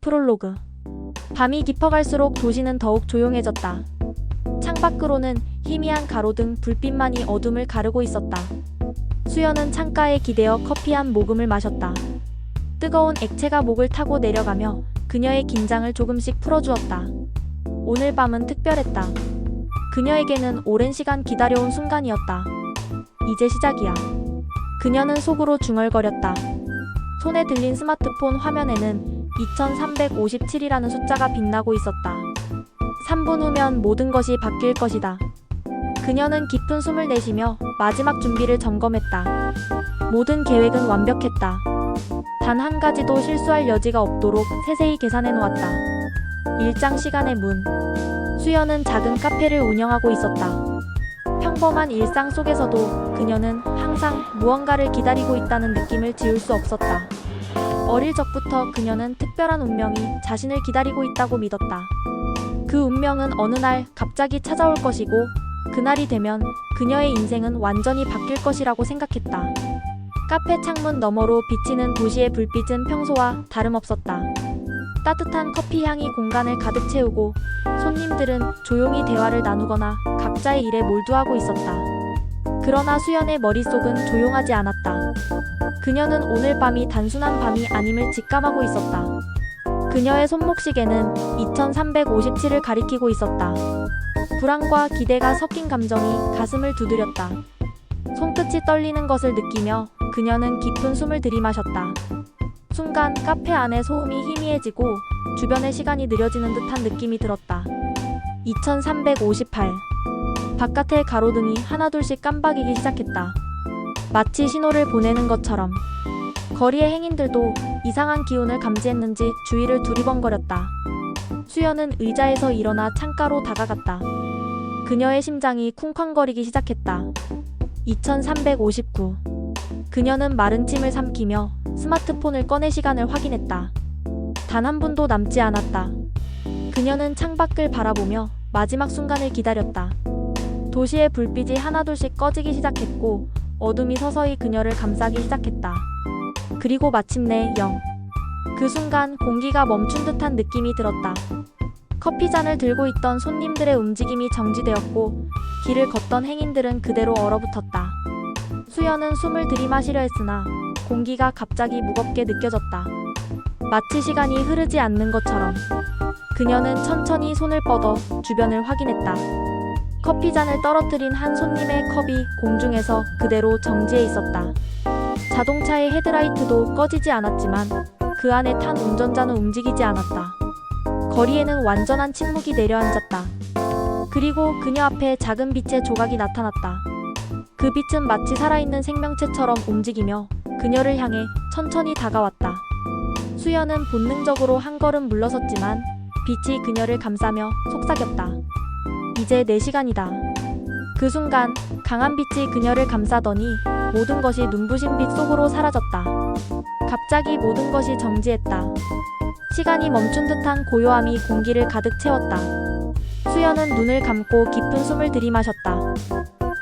프롤로그. 밤이 깊어갈수록 도시는 더욱 조용해졌다. 창밖으로는 희미한 가로등 불빛만이 어둠을 가르고 있었다. 수연은 창가에 기대어 커피 한 모금을 마셨다. 뜨거운 액체가 목을 타고 내려가며 그녀의 긴장을 조금씩 풀어주었다. 오늘 밤은 특별했다. 그녀에게는 오랜 시간 기다려온 순간이었다. 이제 시작이야. 그녀는 속으로 중얼거렸다. 손에 들린 스마트폰 화면에는 2357이라는 숫자가 빛나고 있었다. 3분 후면 모든 것이 바뀔 것이다. 그녀는 깊은 숨을 내쉬며 마지막 준비를 점검했다. 모든 계획은 완벽했다. 단 한 가지도 실수할 여지가 없도록 세세히 계산해 놓았다. 일장 시간의 문. 수연은 작은 카페를 운영하고 있었다. 평범한 일상 속에서도 그녀는 항상 무언가를 기다리고 있다는 느낌을 지울 수 없었다. 어릴 적부터 그녀는 특별한 운명이 자신을 기다리고 있다고 믿었다. 그 운명은 어느 날 갑자기 찾아올 것이고 그날이 되면 그녀의 인생은 완전히 바뀔 것이라고 생각했다. 카페 창문 너머로 비치는 도시의 불빛은 평소와 다름없었다. 따뜻한 커피 향이 공간을 가득 채우고 손님들은 조용히 대화를 나누거나 각자의 일에 몰두하고 있었다. 그러나 수연의 머릿속은 조용하지 않았다. 그녀는 오늘 밤이 단순한 밤이 아님을 직감하고 있었다. 그녀의 손목시계는 2357을 가리키고 있었다. 불안과 기대가 섞인 감정이 가슴을 두드렸다. 손끝이 떨리는 것을 느끼며 그녀는 깊은 숨을 들이마셨다. 순간 카페 안의 소음이 희미해지고 주변의 시간이 느려지는 듯한 느낌이 들었다. 2358. 바깥의 가로등이 하나둘씩 깜박이기 시작했다. 마치 신호를 보내는 것처럼. 거리의 행인들도 이상한 기운을 감지했는지 주위를 두리번거렸다. 수연은 의자에서 일어나 창가로 다가갔다. 그녀의 심장이 쿵쾅거리기 시작했다. 2359. 그녀는 마른 침을 삼키며 스마트폰을 꺼내 시간을 확인했다. 단 한 분도 남지 않았다. 그녀는 창밖을 바라보며 마지막 순간을 기다렸다. 도시의 불빛이 하나둘씩 꺼지기 시작했고 어둠이 서서히 그녀를 감싸기 시작했다. 그리고 마침내 0. 그 순간 공기가 멈춘 듯한 느낌이 들었다. 커피잔을 들고 있던 손님들의 움직임이 정지되었고 길을 걷던 행인들은 그대로 얼어붙었다. 수연은 숨을 들이마시려 했으나 공기가 갑자기 무겁게 느껴졌다. 마치 시간이 흐르지 않는 것처럼. 그녀는 천천히 손을 뻗어 주변을 확인했다. 커피잔을 떨어뜨린 한 손님의 컵이 공중에서 그대로 정지해 있었다. 자동차의 헤드라이트도 꺼지지 않았지만 그 안에 탄 운전자는 움직이지 않았다. 거리에는 완전한 침묵이 내려앉았다. 그리고 그녀 앞에 작은 빛의 조각이 나타났다. 그 빛은 마치 살아있는 생명체처럼 움직이며 그녀를 향해 천천히 다가왔다. 수연은 본능적으로 한 걸음 물러섰지만 빛이 그녀를 감싸며 속삭였다. 이제 내 시간이다. 그 순간 강한 빛이 그녀를 감싸더니 모든 것이 눈부신 빛 속으로 사라졌다. 갑자기 모든 것이 정지했다. 시간이 멈춘 듯한 고요함이 공기를 가득 채웠다. 수연은 눈을 감고 깊은 숨을 들이마셨다.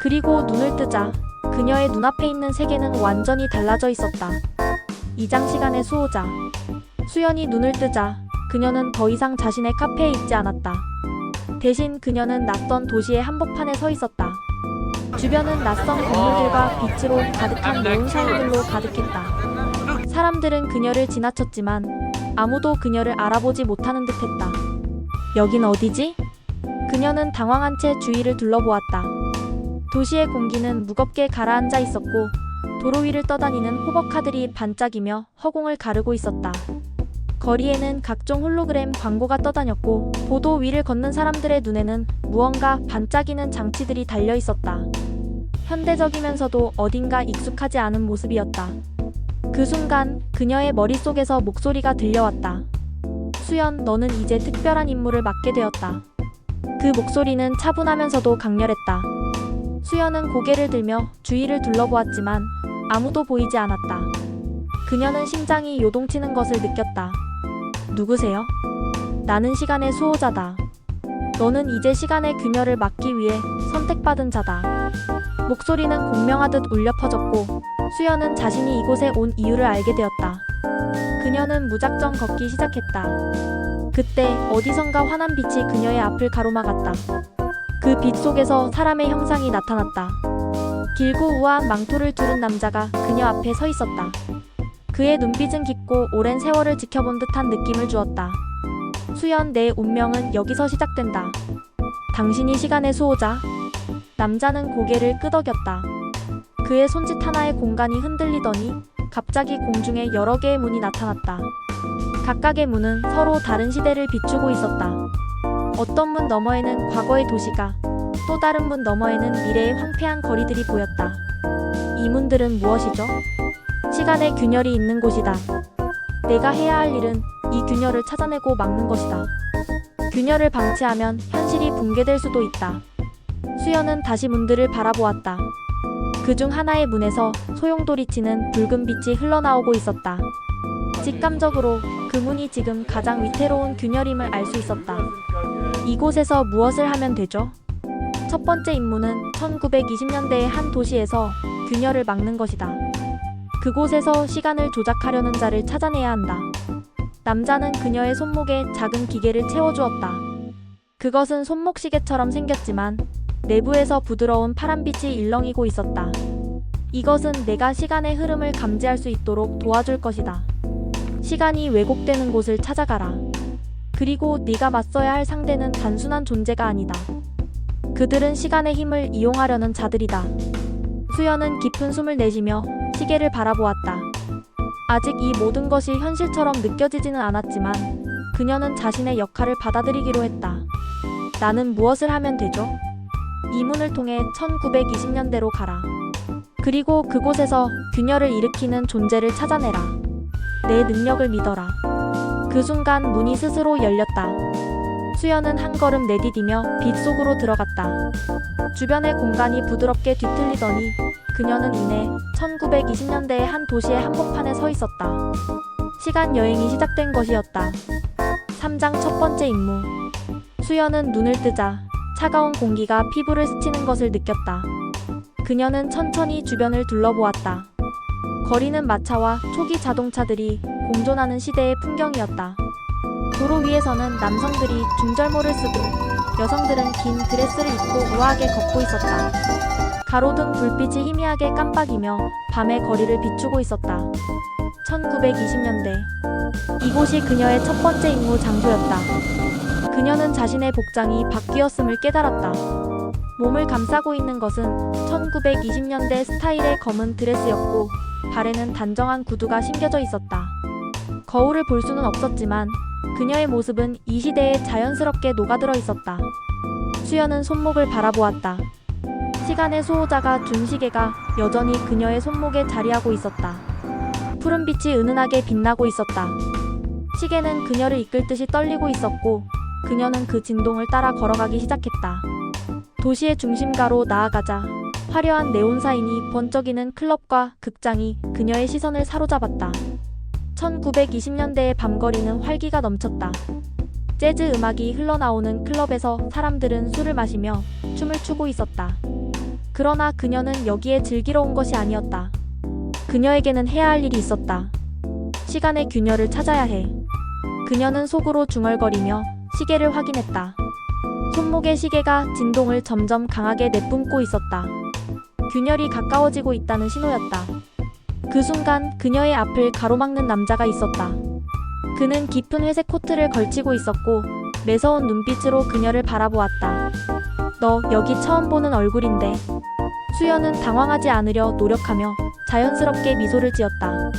그리고 눈을 뜨자 그녀의 눈앞에 있는 세계는 완전히 달라져 있었다. 2장 시간의 수호자. 수연이 눈을 뜨자 그녀는 더 이상 자신의 카페에 있지 않았다. 대신 그녀는 낯선 도시의 한복판에 서 있었다. 주변은 낯선 건물들과 빛으로 가득한 내운상들로 가득했다. 사람들은 그녀를 지나쳤지만 아무도 그녀를 알아보지 못하는 듯했다. 여긴 어디지? 그녀는 당황한 채 주위를 둘러보았다. 도시의 공기는 무겁게 가라앉아 있었고 도로 위를 떠다니는 호버카들이 반짝이며 허공을 가르고 있었다. 거리에는 각종 홀로그램 광고가 떠다녔고 보도 위를 걷는 사람들의 눈에는 무언가 반짝이는 장치들이 달려 있었다. 현대적이면서도 어딘가 익숙하지 않은 모습이었다. 그 순간 그녀의 머릿속에서 목소리가 들려왔다. 수연, 너는 이제 특별한 임무를 맡게 되었다. 그 목소리는 차분하면서도 강렬했다. 수연은 고개를 들며 주위를 둘러보았지만 아무도 보이지 않았다. 그녀는 심장이 요동치는 것을 느꼈다. 누구세요? 나는 시간의 수호자다. 너는 이제 시간의 균열을 막기 위해 선택받은 자다. 목소리는 공명하듯 울려 퍼졌고 수연은 자신이 이곳에 온 이유를 알게 되었다. 그녀 그녀는 무작정 걷기 시작했다. 그때 어디선가 환한 빛이 그녀의 앞을 가로막았다. 그 빛 속에서 사람의 형상이 나타났다. 길고 우아한 망토를 두른 남자가 그녀 앞에 서 있었다. 그의 눈빛은 깊고 오랜 세월을 지켜본 듯한 느낌을 주었다. 수연, 내 운명은 여기서 시작된다. 당신이 시간의 수호자? 남자는 고개를 끄덕였다. 그의 손짓 하나에 공간이 흔들리더니 갑자기 공중에 여러 개의 문이 나타났다. 각각의 문은 서로 다른 시대를 비추고 있었다. 어떤 문 너머에는 과거의 도시가, 또 다른 문 너머에는 미래의 황폐한 거리들이 보였다. 이 문들은 무엇이죠? 시간의 균열이 있는 곳이다. 내가 해야 할 일은 이 균열을 찾아내고 막는 것이다. 균열을 방치하면 현실이 붕괴될 수도 있다. 수연은 다시 문들을 바라보았다. 그중 하나의 문에서 소용돌이치는 붉은 빛이 흘러나오고 있었다. 직감적으로 그 문이 지금 가장 위태로운 균열임을 알 수 있었다. 이곳에서 무엇을 하면 되죠? 첫 번째 임무는 1920년대의 한 도시에서 균열을 막는 것이다. 그곳에서 시간을 조작하려는 자를 찾아내야 한다. 남자는 그녀의 손목에 작은 기계를 채워주었다. 그것은 손목시계처럼 생겼지만 내부에서 부드러운 파란빛이 일렁이고 있었다. 이것은 내가 시간의 흐름을 감지할 수 있도록 도와줄 것이다. 시간이 왜곡되는 곳을 찾아가라. 그리고 네가 맞서야 할 상대는 단순한 존재가 아니다. 그들은 시간의 힘을 이용하려는 자들이다. 수연은 깊은 숨을 내쉬며 시계를 바라보았다. 아직 이 모든 것이 현실처럼 느껴지지는 않았지만 그녀는 자신의 역할을 받아들이기로 했다. 나는 무엇을 하면 되죠? 이 문을 통해 1920년대로 가라. 그리고 그곳에서 균열을 일으키는 존재를 찾아내라. 내 능력을 믿어라. 그 순간 문이 스스로 열렸다. 수연은 한 걸음 내디디며 빛 속으로 들어갔다. 주변의 공간이 부드럽게 뒤틀리더니 그녀는 이내 1920년대의 한 도시의 한복판에 서 있었다. 시간 여행이 시작된 것이었다. 3장 첫 번째 임무. 수연은 눈을 뜨자 차가운 공기가 피부를 스치는 것을 느꼈다. 그녀는 천천히 주변을 둘러보았다. 거리는 마차와 초기 자동차들이 공존하는 시대의 풍경이었다. 도로 위에서는 남성들이 중절모를 쓰고 여성들은 긴 드레스를 입고 우아하게 걷고 있었다. 가로등 불빛이 희미하게 깜빡이며 밤의 거리를 비추고 있었다. 1920년대. 이곳이 그녀의 첫 번째 임무 장소였다. 그녀는 자신의 복장이 바뀌었음을 깨달았다. 몸을 감싸고 있는 것은 1920년대 스타일의 검은 드레스였고 발에는 단정한 구두가 신겨져 있었다. 거울을 볼 수는 없었지만 그녀의 모습은 이 시대에 자연스럽게 녹아들어 있었다. 수연은 손목을 바라보았다. 시간의 수호자가 준 시계가 여전히 그녀의 손목에 자리하고 있었다. 푸른빛이 은은하게 빛나고 있었다. 시계는 그녀를 이끌 듯이 떨리고 있었고 그녀는 그 진동을 따라 걸어가기 시작했다. 도시의 중심가로 나아가자 화려한 네온사인이 번쩍이는 클럽과 극장이 그녀의 시선을 사로잡았다. 1920년대의 밤거리는 활기가 넘쳤다. 재즈 음악이 흘러나오는 클럽에서 사람들은 술을 마시며 춤을 추고 있었다. 그러나 그녀는 여기에 즐기러 온 것이 아니었다. 그녀에게는 해야 할 일이 있었다. 시간의 균열을 찾아야 해. 그녀는 속으로 중얼거리며 시계를 확인했다. 손목의 시계가 진동을 점점 강하게 내뿜고 있었다. 균열이 가까워지고 있다는 신호였다. 그 순간 그녀의 앞을 가로막는 남자가 있었다. 그는 깊은 회색 코트를 걸치고 있었고 매서운 눈빛으로 그녀를 바라보았다. 너 여기 처음 보는 얼굴인데. 수연은 당황하지 않으려 노력하며 자연스럽게 미소를 지었다.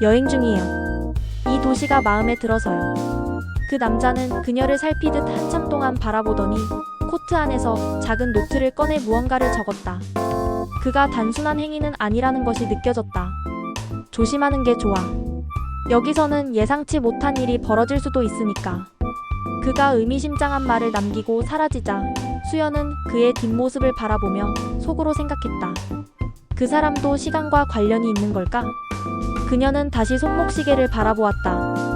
여행 중이에요. 이 도시가 마음에 들어서요. 그 남자는 그녀를 살피듯 한참 동안 바라보더니 코트 안에서 작은 노트를 꺼내 무언가를 적었다. 그가 단순한 행위는 아니라는 것이 느껴졌다. 조심하는 게 좋아. 여기서는 예상치 못한 일이 벌어질 수도 있으니까. 그가 의미심장한 말을 남기고 사라지자 수연은 그의 뒷모습을 바라보며 속으로 생각했다. 그 사람도 시간과 관련이 있는 걸까? 그녀는 다시 손목시계를 바라보았다.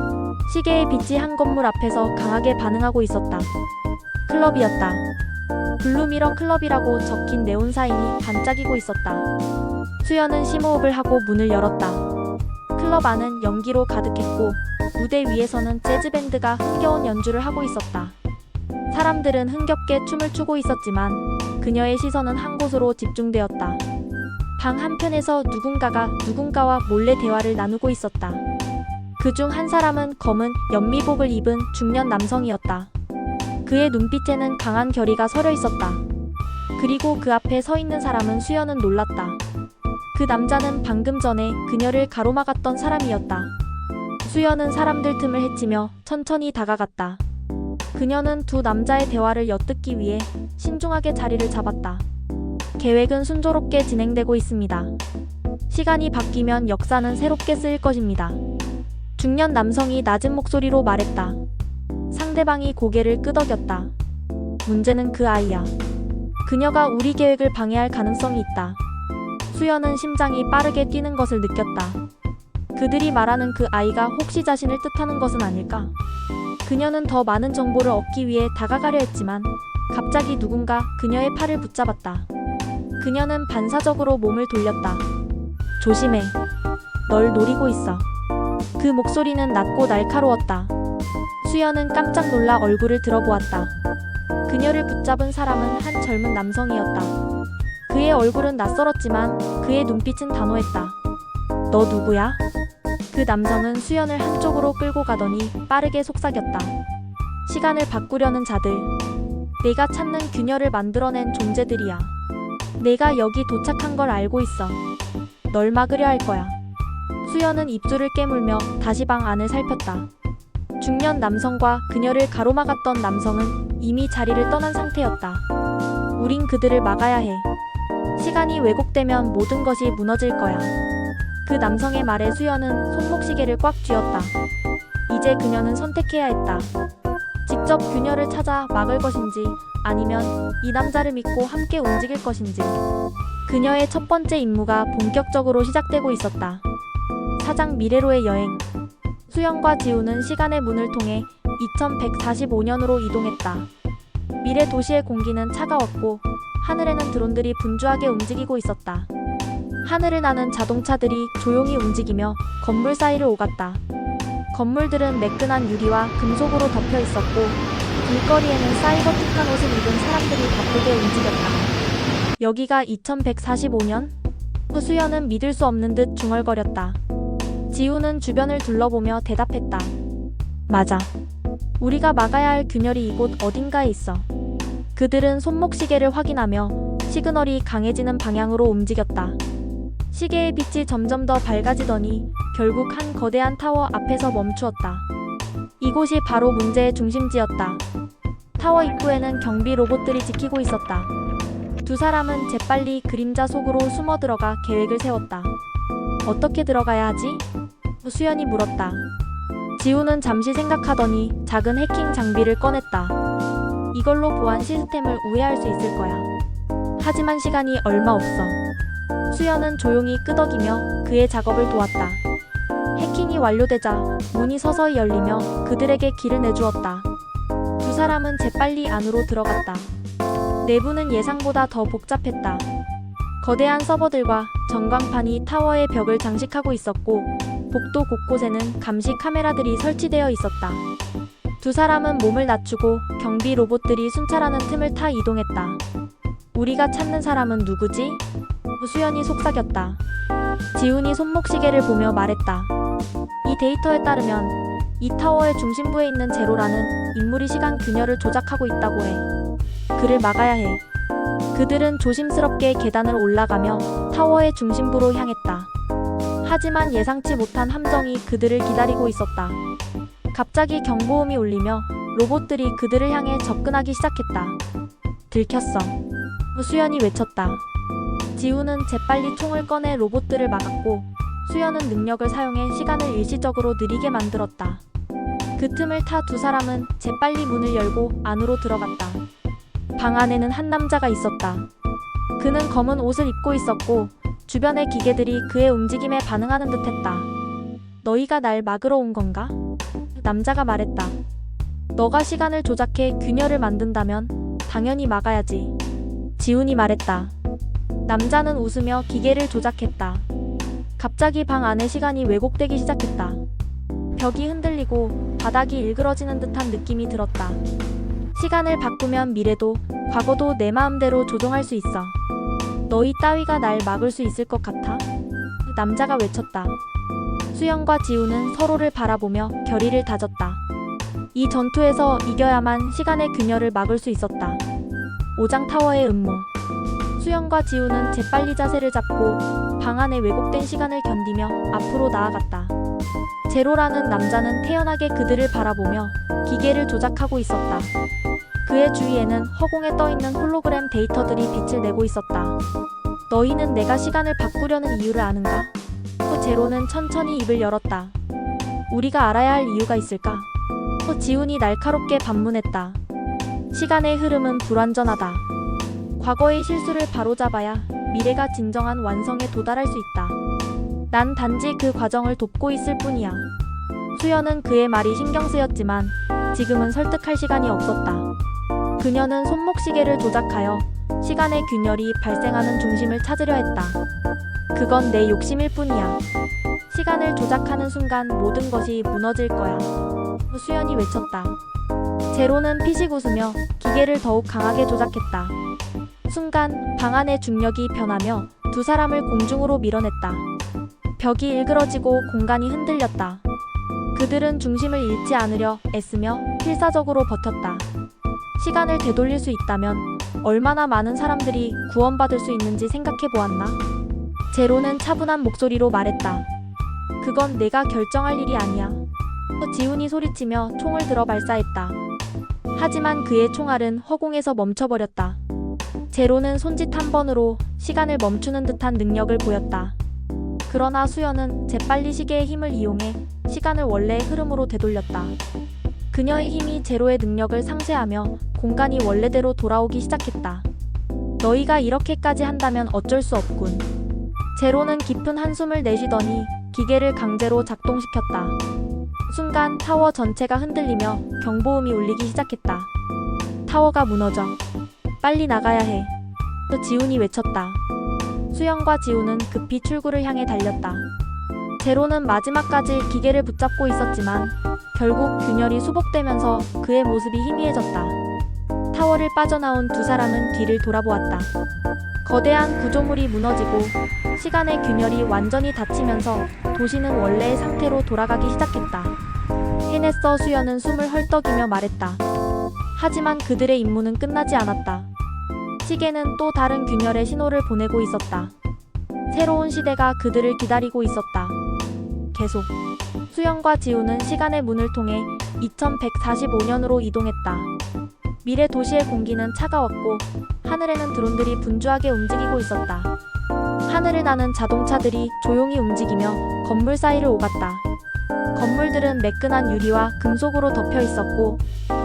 시계의 빛이 한 건물 앞에서 강하게 반응하고 있었다. 클럽이었다. 블루미러 클럽이라고 적힌 네온 사인이 반짝이고 있었다. 수연은 심호흡을 하고 문을 열었다. 클럽 안은 연기로 가득했고 무대 위에서는 재즈밴드가 흥겨운 연주를 하고 있었다. 사람들은 흥겹게 춤을 추고 있었지만 그녀의 시선은 한 곳으로 집중되었다. 방 한편에서 누군가가 누군가와 몰래 대화를 나누고 있었다. 그중 한 사람은 검은 연미복을 입은 중년 남성이었다. 그의 눈빛에는 강한 결의가 서려 있었다. 그리고 그 앞에 서 있는 사람은 수연은 놀랐다. 그 남자는 방금 전에 그녀를 가로막았던 사람이었다. 수연은 사람들 틈을 헤치며 천천히 다가갔다. 그녀는 두 남자의 대화를 엿듣기 위해 신중하게 자리를 잡았다. 계획은 순조롭게 진행되고 있습니다. 시간이 바뀌면 역사는 새롭게 쓰일 것입니다. 중년 남성이 낮은 목소리로 말했다. 상대방이 고개를 끄덕였다. 문제는 그 아이야. 그녀가 우리 계획을 방해할 가능성이 있다. 수연은 심장이 빠르게 뛰는 것을 느꼈다. 그들이 말하는 그 아이가 혹시 자신을 뜻하는 것은 아닐까? 그녀는 더 많은 정보를 얻기 위해 다가가려 했지만 갑자기 누군가 그녀의 팔을 붙잡았다. 그녀는 반사적으로 몸을 돌렸다. 조심해. 널 노리고 있어. 그 목소리는 낮고 날카로웠다. 수연은 깜짝 놀라 얼굴을 들어보았다. 그녀를 붙잡은 사람은 한 젊은 남성이었다. 그의 얼굴은 낯설었지만 그의 눈빛은 단호했다. 너 누구야? 그 남성은 수연을 한쪽으로 끌고 가더니 빠르게 속삭였다. 시간을 바꾸려는 자들. 내가 찾는 균열을 만들어낸 존재들이야. 내가 여기 도착한 걸 알고 있어. 널 막으려 할 거야. 수연은 입술을 깨물며 다시 방 안을 살폈다. 중년 남성과 그녀를 가로막았던 남성은 이미 자리를 떠난 상태였다. 우린 그들을 막아야 해. 시간이 왜곡되면 모든 것이 무너질 거야. 그 남성의 말에 수연은 손목시계를 꽉 쥐었다. 이제 그녀는 선택해야 했다. 직접 균열을 찾아 막을 것인지 아니면 이 남자를 믿고 함께 움직일 것인지. 그녀의 첫 번째 임무가 본격적으로 시작되고 있었다. 사장 미래로의 여행. 수연과 지우는 시간의 문을 통해 2145년으로 이동했다. 미래 도시의 공기는 차가웠고 하늘에는 드론들이 분주하게 움직이고 있었다. 하늘을 나는 자동차들이 조용히 움직이며 건물 사이를 오갔다. 건물들은 매끈한 유리와 금속으로 덮여 있었고 길거리에는 사이버틱한 옷을 입은 사람들이 바쁘게 움직였다. 여기가 2145년? 수연은 믿을 수 없는 듯 중얼거렸다. 지우는 주변을 둘러보며 대답했다. 맞아. 우리가 막아야 할 균열이 이곳 어딘가에 있어. 그들은 손목시계를 확인하며 시그널이 강해지는 방향으로 움직였다. 시계의 빛이 점점 더 밝아지더니 결국 한 거대한 타워 앞에서 멈추었다. 이곳이 바로 문제의 중심지였다. 타워 입구에는 경비 로봇들이 지키고 있었다. 두 사람은 재빨리 그림자 속으로 숨어 들어가 계획을 세웠다. 어떻게 들어가야 하지? 수연이 물었다. 지우는 잠시 생각하더니 작은 해킹 장비를 꺼냈다. 이걸로 보안 시스템을 우회할 수 있을 거야. 하지만 시간이 얼마 없어. 수연은 조용히 끄덕이며 그의 작업을 도왔다. 해킹이 완료되자 문이 서서히 열리며 그들에게 길을 내주었다. 두 사람은 재빨리 안으로 들어갔다. 내부는 예상보다 더 복잡했다. 거대한 서버들과 전광판이 타워의 벽을 장식하고 있었고 복도 곳곳에는 감시 카메라들이 설치되어 있었다. 두 사람은 몸을 낮추고 경비 로봇들이 순찰하는 틈을 타 이동했다. 우리가 찾는 사람은 누구지? 수연이 속삭였다. 지훈이 손목시계를 보며 말했다. 이 데이터에 따르면 이 타워의 중심부에 있는 제로라는 인물이 시간 균열을 조작하고 있다고 해. 그를 막아야 해. 그들은 조심스럽게 계단을 올라가며 타워의 중심부로 향했다. 하지만 예상치 못한 함정이 그들을 기다리고 있었다. 갑자기 경보음이 울리며 로봇들이 그들을 향해 접근하기 시작했다. 들켰어. 수연이 외쳤다. 지우는 재빨리 총을 꺼내 로봇들을 막았고 수연은 능력을 사용해 시간을 일시적으로 느리게 만들었다. 그 틈을 타 두 사람은 재빨리 문을 열고 안으로 들어갔다. 방 안에는 한 남자가 있었다. 그는 검은 옷을 입고 있었고 주변의 기계들이 그의 움직임에 반응하는 듯했다. 너희가 날 막으러 온 건가? 남자가 말했다. 너가 시간을 조작해 균열을 만든다면 당연히 막아야지. 지훈이 말했다. 남자는 웃으며 기계를 조작했다. 갑자기 방 안의 시간이 왜곡되기 시작했다. 벽이 흔들리고 바닥이 일그러지는 듯한 느낌이 들었다. 시간을 바꾸면 미래도 과거도 내 마음대로 조종할 수 있어. 너희 따위가 날 막을 수 있을 것 같아? 남자가 외쳤다. 수연과 지우는 서로를 바라보며 결의를 다졌다. 이 전투에서 이겨야만 시간의 균열을 막을 수 있었다. 오장타워의 음모. 수연과 지우는 재빨리 자세를 잡고 방 안의 왜곡된 시간을 견디며 앞으로 나아갔다. 제로라는 남자는 태연하게 그들을 바라보며 기계를 조작하고 있었다. 그의 주위에는 허공에 떠있는 홀로그램 데이터들이 빛을 내고 있었다. 너희는 내가 시간을 바꾸려는 이유를 아는가? 제로는 천천히 입을 열었다. 우리가 알아야 할 이유가 있을까? 지훈이 날카롭게 반문했다. 시간의 흐름은 불완전하다. 과거의 실수를 바로잡아야 미래가 진정한 완성에 도달할 수 있다. 난 단지 그 과정을 돕고 있을 뿐이야. 수연은 그의 말이 신경 쓰였지만 지금은 설득할 시간이 없었다. 그녀는 손목시계를 조작하여 시간의 균열이 발생하는 중심을 찾으려 했다. 그건 내 욕심일 뿐이야. 시간을 조작하는 순간 모든 것이 무너질 거야. 수연이 외쳤다. 제로는 피식 웃으며 기계를 더욱 강하게 조작했다. 순간 방 안의 중력이 변하며 두 사람을 공중으로 밀어냈다. 벽이 일그러지고 공간이 흔들렸다. 그들은 중심을 잃지 않으려 애쓰며 필사적으로 버텼다. 시간을 되돌릴 수 있다면 얼마나 많은 사람들이 구원받을 수 있는지 생각해 보았나? 제로는 차분한 목소리로 말했다. 그건 내가 결정할 일이 아니야. 지훈이 소리치며 총을 들어 발사했다. 하지만 그의 총알은 허공에서 멈춰버렸다. 제로는 손짓 한 번으로 시간을 멈추는 듯한 능력을 보였다. 그러나 수연은 재빨리 시계의 힘을 이용해 시간을 원래의 흐름으로 되돌렸다. 그녀의 힘이 제로의 능력을 상쇄하며 공간이 원래대로 돌아오기 시작했다. 너희가 이렇게까지 한다면 어쩔 수 없군. 제로는 깊은 한숨을 내쉬더니 기계를 강제로 작동시켰다. 순간 타워 전체가 흔들리며 경보음이 울리기 시작했다. 타워가 무너져. 빨리 나가야 해. 지훈이 외쳤다. 수연과 지훈은 급히 출구를 향해 달렸다. 제로는 마지막까지 기계를 붙잡고 있었지만 결국 균열이 수복되면서 그의 모습이 희미해졌다. 타워를 빠져나온 두 사람은 뒤를 돌아보았다. 거대한 구조물이 무너지고 시간의 균열이 완전히 닫히면서 도시는 원래의 상태로 돌아가기 시작했다. 해냈어. 수연은 숨을 헐떡이며 말했다. 하지만 그들의 임무는 끝나지 않았다. 시계는 또 다른 균열의 신호를 보내고 있었다. 새로운 시대가 그들을 기다리고 있었다. 계속. 수연과 지우는 시간의 문을 통해 2145년으로 이동했다. 미래 도시의 공기는 차가웠고 하늘에는 드론들이 분주하게 움직이고 있었다. 하늘을 나는 자동차들이 조용히 움직이며 건물 사이를 오갔다. 건물들은 매끈한 유리와 금속으로 덮여 있었고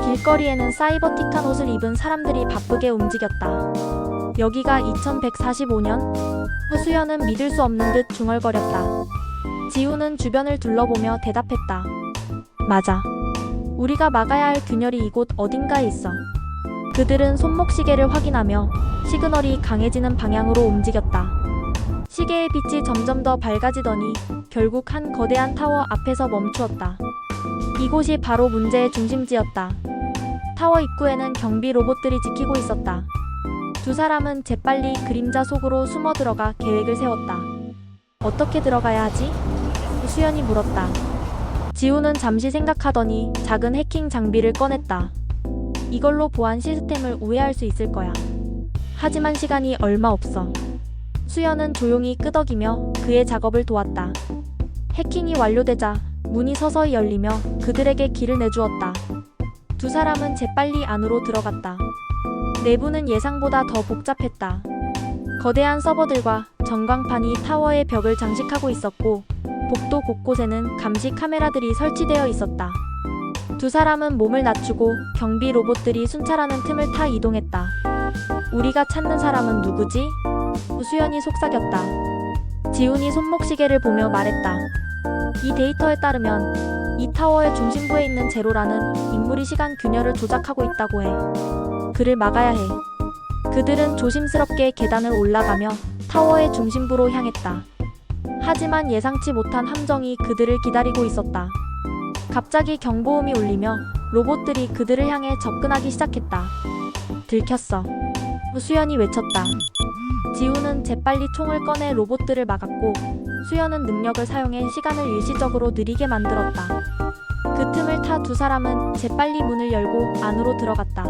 길거리에는 사이버틱한 옷을 입은 사람들이 바쁘게 움직였다. 여기가 2145년? 수연은 믿을 수 없는 듯 중얼거렸다. 지우는 주변을 둘러보며 대답했다. 맞아. 우리가 막아야 할 균열이 이곳 어딘가에 있어. 그들은 손목시계를 확인하며 시그널이 강해지는 방향으로 움직였다. 시계의 빛이 점점 더 밝아지더니 결국 한 거대한 타워 앞에서 멈추었다. 이곳이 바로 문제의 중심지였다. 타워 입구에는 경비 로봇들이 지키고 있었다. 두 사람은 재빨리 그림자 속으로 숨어 들어가 계획을 세웠다. 어떻게 들어가야 하지? 수연이 물었다. 지우는 잠시 생각하더니 작은 해킹 장비를 꺼냈다. 이걸로 보안 시스템을 우회할 수 있을 거야. 하지만 시간이 얼마 없어. 수연은 조용히 끄덕이며 그의 작업을 도왔다. 해킹이 완료되자 문이 서서히 열리며 그들에게 길을 내주었다. 두 사람은 재빨리 안으로 들어갔다. 내부는 예상보다 더 복잡했다. 거대한 서버들과 전광판이 타워의 벽을 장식하고 있었고 복도 곳곳에는 감시 카메라들이 설치되어 있었다. 두 사람은 몸을 낮추고 경비 로봇들이 순찰하는 틈을 타 이동했다. 우리가 찾는 사람은 누구지? 수연이 속삭였다. 지훈이 손목시계를 보며 말했다. 이 데이터에 따르면 이 타워의 중심부에 있는 제로라는 인물이 시간 균열을 조작하고 있다고 해. 그를 막아야 해. 그들은 조심스럽게 계단을 올라가며 타워의 중심부로 향했다. 하지만 예상치 못한 함정이 그들을 기다리고 있었다. 갑자기 경보음이 울리며 로봇들이 그들을 향해 접근하기 시작했다. 들켰어. 수연이 외쳤다. 지우는 재빨리 총을 꺼내 로봇들을 막았고 수연은 능력을 사용해 시간을 일시적으로 느리게 만들었다. 그 틈을 타 두 사람은 재빨리 문을 열고 안으로 들어갔다.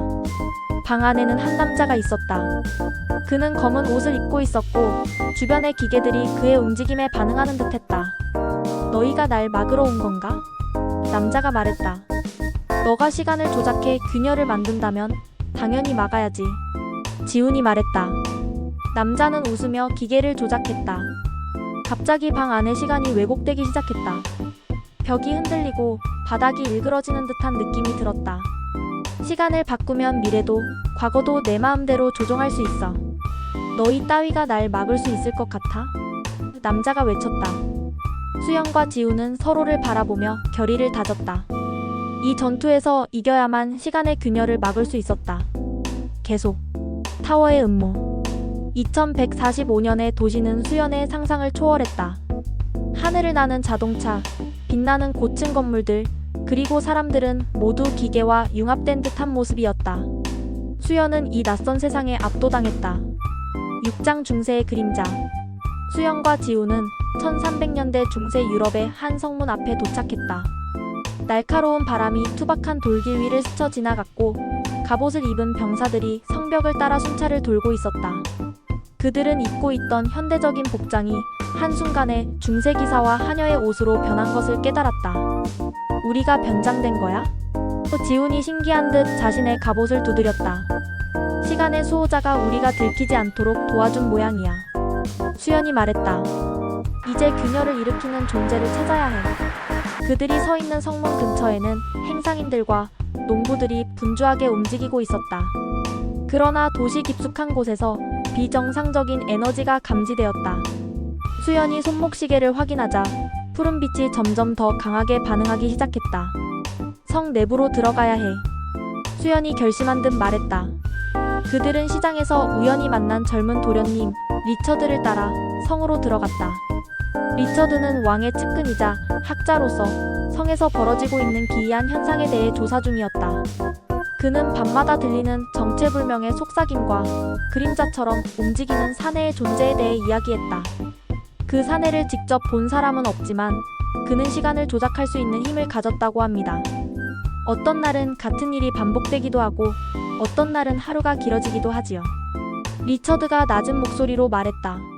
방 안에는 한 남자가 있었다. 그는 검은 옷을 입고 있었고 주변의 기계들이 그의 움직임에 반응하는 듯했다. 너희가 날 막으러 온 건가? 남자가 말했다. 너가 시간을 조작해 균열을 만든다면 당연히 막아야지. 지훈이 말했다. 남자는 웃으며 기계를 조작했다. 갑자기 방 안의 시간이 왜곡되기 시작했다. 벽이 흔들리고 바닥이 일그러지는 듯한 느낌이 들었다. 시간을 바꾸면 미래도 과거도 내 마음대로 조종할 수 있어. 너희 따위가 날 막을 수 있을 것 같아? 남자가 외쳤다. 수연과 지우는 서로를 바라보며 결의를 다졌다. 이 전투에서 이겨야만 시간의 균열을 막을 수 있었다. 계속. 타워의 음모. 2145년의 도시는 수연의 상상을 초월했다. 하늘을 나는 자동차, 빛나는 고층 건물들, 그리고 사람들은 모두 기계와 융합된 듯한 모습이었다. 수연은 이 낯선 세상에 압도당했다. 6장 중세의 그림자. 수연과 지우는 1300년대 중세 유럽의 한 성문 앞에 도착했다. 날카로운 바람이 투박한 돌길 위를 스쳐 지나갔고 갑옷을 입은 병사들이 성벽을 따라 순찰을 돌고 있었다. 그들은 입고 있던 현대적인 복장이 한순간에 중세 기사와 하녀의 옷으로 변한 것을 깨달았다. 우리가 변장된 거야? 지훈이 신기한 듯 자신의 갑옷을 두드렸다. 시간의 수호자가 우리가 들키지 않도록 도와준 모양이야. 수연이 말했다. 이제 균열을 일으키는 존재를 찾아야 해. 그들이 서 있는 성문 근처에는 행상인들과 농부들이 분주하게 움직이고 있었다. 그러나 도시 깊숙한 곳에서 비정상적인 에너지가 감지되었다. 수연이 손목시계를 확인하자 푸른빛이 점점 더 강하게 반응하기 시작했다. 성 내부로 들어가야 해. 수연이 결심한 듯 말했다. 그들은 시장에서 우연히 만난 젊은 도련님 리처드를 따라 성으로 들어갔다. 리처드는 왕의 측근이자 학자로서 성에서 벌어지고 있는 기이한 현상에 대해 조사 중이었다. 그는 밤마다 들리는 정체불명의 속삭임과 그림자처럼 움직이는 사내의 존재에 대해 이야기했다. 그 사내를 직접 본 사람은 없지만 그는 시간을 조작할 수 있는 힘을 가졌다고 합니다. 어떤 날은 같은 일이 반복되기도 하고 어떤 날은 하루가 길어지기도 하지요. 리처드가 낮은 목소리로 말했다.